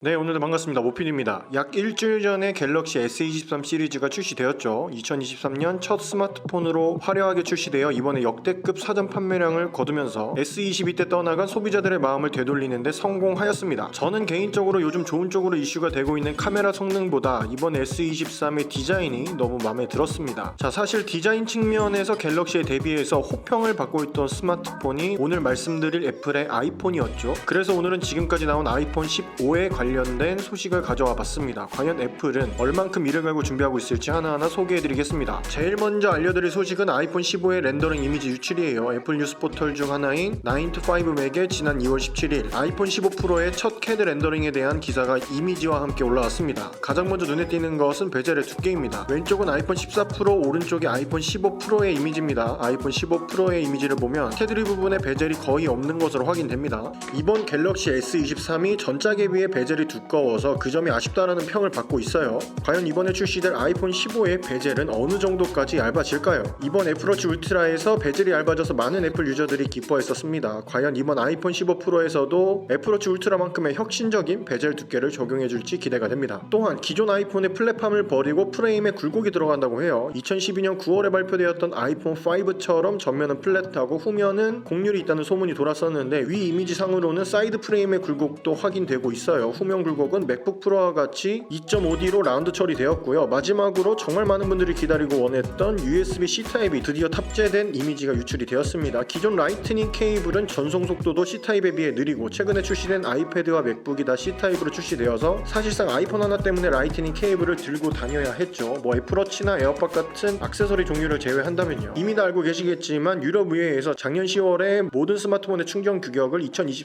네, 오늘도 반갑습니다. 모피디입니다. 약 일주일 전에 갤럭시 S23 시리즈가 출시되었죠. 2023년 첫 스마트폰으로 화려하게 출시되어 이번에 역대급 사전 판매량을 거두면서 S22 때 떠나간 소비자들의 마음을 되돌리는데 성공하였습니다. 저는 개인적으로 요즘 좋은 쪽으로 이슈가 되고 있는 카메라 성능보다 이번 S23의 디자인이 너무 마음에 들었습니다. 자, 사실 디자인 측면에서 갤럭시에 대비해서 호평을 받고 있던 스마트폰이 오늘 말씀드릴 애플의 아이폰이었죠. 그래서 오늘은 지금까지 나온 아이폰 15에 관련된 소식을 가져와 봤습니다. 과연 애플은 얼만큼 이를 갈고 준비하고 있을지 하나하나 소개해드리겠습니다. 제일 먼저 알려드릴 소식은 아이폰 15의 렌더링 이미지 유출이에요. 애플 뉴스 포털 중 하나인 9to5Mac에 지난 2월 17일 아이폰 15 프로의 첫 CAD 렌더링에 대한 기사가 이미지와 함께 올라왔습니다. 가장 먼저 눈에 띄는 것은 베젤의 두께입니다. 왼쪽은 아이폰 14 프로, 오른쪽이 아이폰 15 프로의 이미지입니다. 아이폰 15 프로의 이미지를 보면 테두리 부분에 베젤이 거의 없는 것으로 확인됩니다. 이번 갤럭시 S23이 전작에 비해 베젤이 두꺼워서 그 점이 아쉽다라는 평을 받고 있어요. 과연 이번에 출시될 아이폰 15의 베젤은 어느 정도까지 얇아질까요? 이번 애플워치 울트라에서 베젤이 얇아져서 많은 애플 유저들이 기뻐했었습니다. 과연 이번 아이폰 15 프로에서도 애플워치 울트라만큼의 혁신적인 베젤 두께를 적용해줄지 기대가 됩니다. 또한 기존 아이폰의 플랫팜을 버리고 프레임에 굴곡이 들어간다고 해요. 2012년 9월에 발표되었던 아이폰 5처럼 전면은 플랫하고 후면은 곡률이 있다는 소문이 돌았었는데 위 이미지 상으로는 사이드 프레임의 굴곡도 확인되고 있어요. 후면 굴곡은 맥북 프로와 같이 2.5D로 라운드 처리되었고요. 마지막으로 정말 많은 분들이 기다리고 원했던 USB-C 타입이 드디어 탑재된 이미지가 유출이 되었습니다. 기존 라이트닝 케이블은 전송 속도도 C 타입에 비해 느리고 최근에 출시된 아이패드와 맥북이 다 C 타입으로 출시되어서 사실상 아이폰 하나 때문에 라이트닝 케이블을 들고 다녀야 했죠. 뭐 애플워치나 에어팟 같은 액세서리 종류를 제외한다면요. 이미 다 알고 계시겠지만 유럽의회에서 작년 10월에 모든 스마트폰의 충전 규격을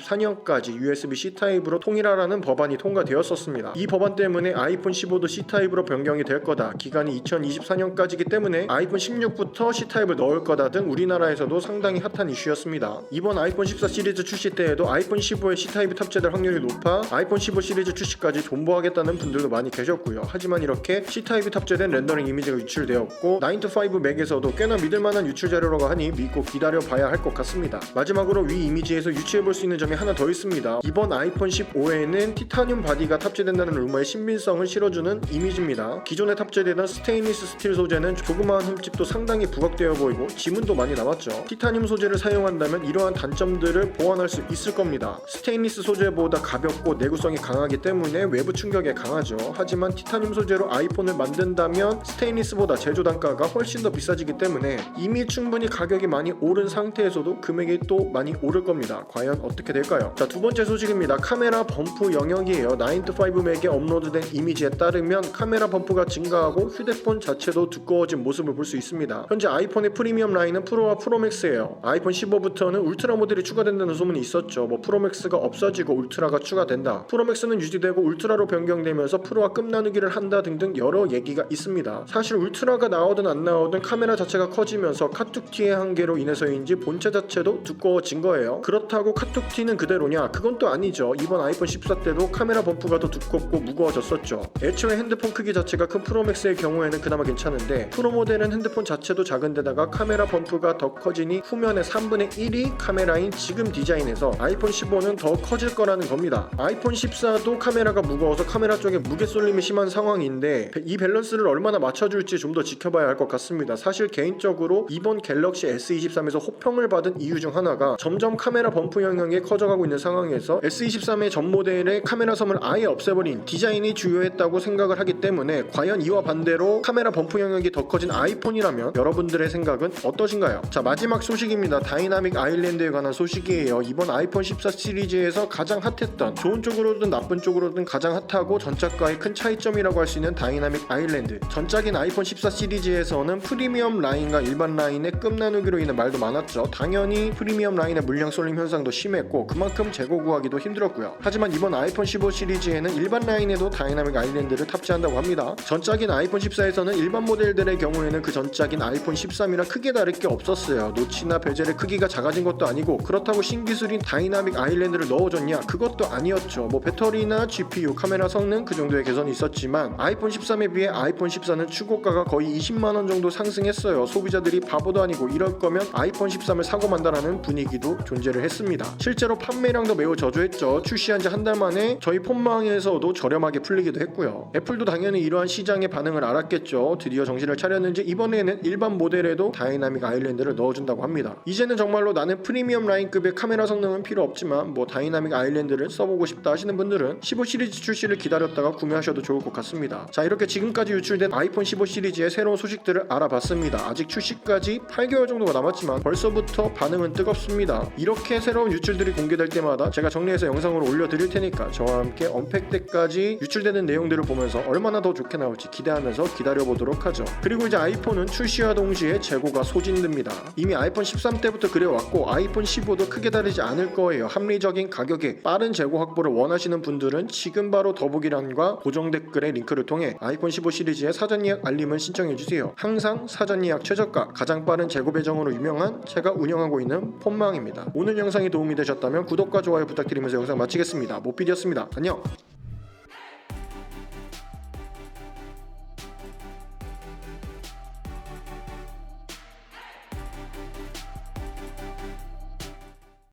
2024년까지 USB-C 타입으로 통일하라는 법안이 통과되었었습니다. 이 법안 때문에 아이폰 15도 C타입으로 변경이 될 거다. 기간이 2024년까지이기 때문에 아이폰 16부터 C타입을 넣을 거다 등 우리나라에서도 상당히 핫한 이슈였습니다. 이번 아이폰 14 시리즈 출시 때에도 아이폰 15에 C타입이 탑재될 확률이 높아 아이폰 15 시리즈 출시까지 존버하겠다는 분들도 많이 계셨고요. 하지만 이렇게 C타입이 탑재된 렌더링 이미지가 유출되었고 9to5Mac에서도 꽤나 믿을만한 유출 자료라고 하니 믿고 기다려봐야 할 것 같습니다. 마지막으로 위 이미지에서 유추해볼 수 있는 점이 하나 더 있습니다. 이번 아이폰 15에는 티타늄 바디가 탑재된다는 루머의 신빙성을 실어주는 이미지입니다. 기존에 탑재되던 스테인리스 스틸 소재는 조그마한 흠집도 상당히 부각되어 보이고 지문도 많이 남았죠. 티타늄 소재를 사용한다면 이러한 단점들을 보완할 수 있을 겁니다. 스테인리스 소재보다 가볍고 내구성이 강하기 때문에 외부 충격에 강하죠. 하지만 티타늄 소재로 아이폰을 만든다면 스테인리스보다 제조 단가가 훨씬 더 비싸지기 때문에 이미 충분히 가격이 많이 오른 상태에서도 금액이 또 많이 오를 겁니다. 과연 어떻게 될까요? 자, 두 번째 소식입니다. 카메라 범프 영역이에요. 9to5Mac에 업로드된 이미지에 따르면 카메라 범프가 증가하고 휴대폰 자체도 두꺼워진 모습을 볼 수 있습니다. 현재 아이폰의 프리미엄 라인은 프로와 프로맥스예요. 아이폰 15부터는 울트라 모델이 추가된다는 소문이 있었죠. 뭐 프로맥스가 없어지고 울트라가 추가된다, 프로맥스는 유지되고 울트라로 변경되면서 프로와 급 나누기를 한다 등등 여러 얘기가 있습니다. 사실 울트라가 나오든 안 나오든 카메라 자체가 커지면서 카툭티의 한계로 인해서인지 본체 자체도 두꺼워진 거예요. 그렇다고 카툭티는 그대로냐? 그건 또 아니죠. 이번 아이폰 14 때도 카메라 범프가 더 두껍고 무거워졌었죠. 애초에 핸드폰 크기 자체가 큰 프로맥스의 경우에는 그나마 괜찮은데 프로 모델은 핸드폰 자체도 작은데다가 카메라 범프가 더 커지니 후면의 3분의 1이 카메라인 지금 디자인에서 아이폰 15는 더 커질 거라는 겁니다. 아이폰 14도 카메라가 무거워서 카메라 쪽에 무게 쏠림이 심한 상황인데 이 밸런스를 얼마나 맞춰줄지 좀 더 지켜봐야 할 것 같습니다. 사실 개인적으로 이번 갤럭시 S23에서 호평을 받은 이유 중 하나가 점점 카메라 범프 영역이 커져가고 있는 상황에서 S23의 전 모델의 카메라 섬을 아예 없애버린 디자인이 주요했다고 생각을 하기 때문에 과연 이와 반대로 카메라 범프 영역이 더 커진 아이폰이라면 여러분들의 생각은 어떠신가요? 자, 마지막 소식입니다. 다이나믹 아일랜드에 관한 소식이에요. 이번 아이폰 14 시리즈에서 가장 핫했던, 좋은 쪽으로든 나쁜 쪽으로든 가장 핫하고 전작과의 큰 차이점이라고 할 수 있는 다이나믹 아일랜드. 전작인 아이폰 14 시리즈에서는 프리미엄 라인과 일반 라인의 급 나누기로 인해 말도 많았죠. 당연히 프리미엄 라인의 물량 쏠림 현상도 심했고 그만큼 재고 구하기도 힘들었고요. 하지만 이번 아이폰 15 시리즈에는 일반 라인에도 다이나믹 아일랜드를 탑재한다고 합니다. 전작인 아이폰 14에서는 일반 모델들의 경우에는 그 전작인 아이폰 13이랑 크게 다를 게 없었어요. 노치나 베젤의 크기가 작아진 것도 아니고 그렇다고 신기술인 다이나믹 아일랜드를 넣어줬냐? 그것도 아니었죠. 뭐 배터리나 GPU, 카메라 성능 그 정도의 개선이 있었지만 아이폰 13에 비해 아이폰 14는 추고가가 거의 20만원 정도 상승했어요. 소비자들이 바보도 아니고 이럴 거면 아이폰 13을 사고 만다라는 분위기도 존재를 했습니다. 실제로 판매량도 매우 저조했죠. 출시한 지 한 달 만에 저희 폰망에서도 저렴하게 풀리기도 했고요. 애플도 당연히 이러한 시장의 반응을 알았겠죠. 드디어 정신을 차렸는지 이번에는 일반 모델에도 다이나믹 아일랜드를 넣어준다고 합니다. 이제는 정말로 나는 프리미엄 라인급의 카메라 성능은 필요 없지만 뭐 다이나믹 아일랜드를 써보고 싶다 하시는 분들은 15 시리즈 출시를 기다렸다가 구매하셔도 좋을 것 같습니다. 자, 이렇게 지금까지 유출된 아이폰 15 시리즈의 새로운 소식들을 알아봤습니다. 아직 출시까지 8개월 정도가 남았지만 벌써부터 반응은 뜨겁습니다. 이렇게 새로운 유출들이 공개될 때마다 제가 정리해서 영상으로 올려드릴 테니까 저와 함께 언팩 때까지 유출되는 내용들을 보면서 얼마나 더 좋게 나올지 기대하면서 기다려보도록 하죠. 그리고 이제 아이폰은 출시와 동시에 재고가 소진됩니다. 이미 아이폰 13 때부터 그래왔고 아이폰 15도 크게 다르지 않을 거예요. 합리적인 가격에 빠른 재고 확보를 원하시는 분들은 지금 바로 더보기란과 고정 댓글의 링크를 통해 아이폰 15 시리즈의 사전 예약 알림을 신청해주세요. 항상 사전 예약 최저가, 가장 빠른 재고 배정으로 유명한 제가 운영하고 있는 폰망입니다. 오늘 영상이 도움이 되셨다면 구독과 좋아요 부탁드리면서 영상 마치겠습니다. 모피디였습니다. 안녕.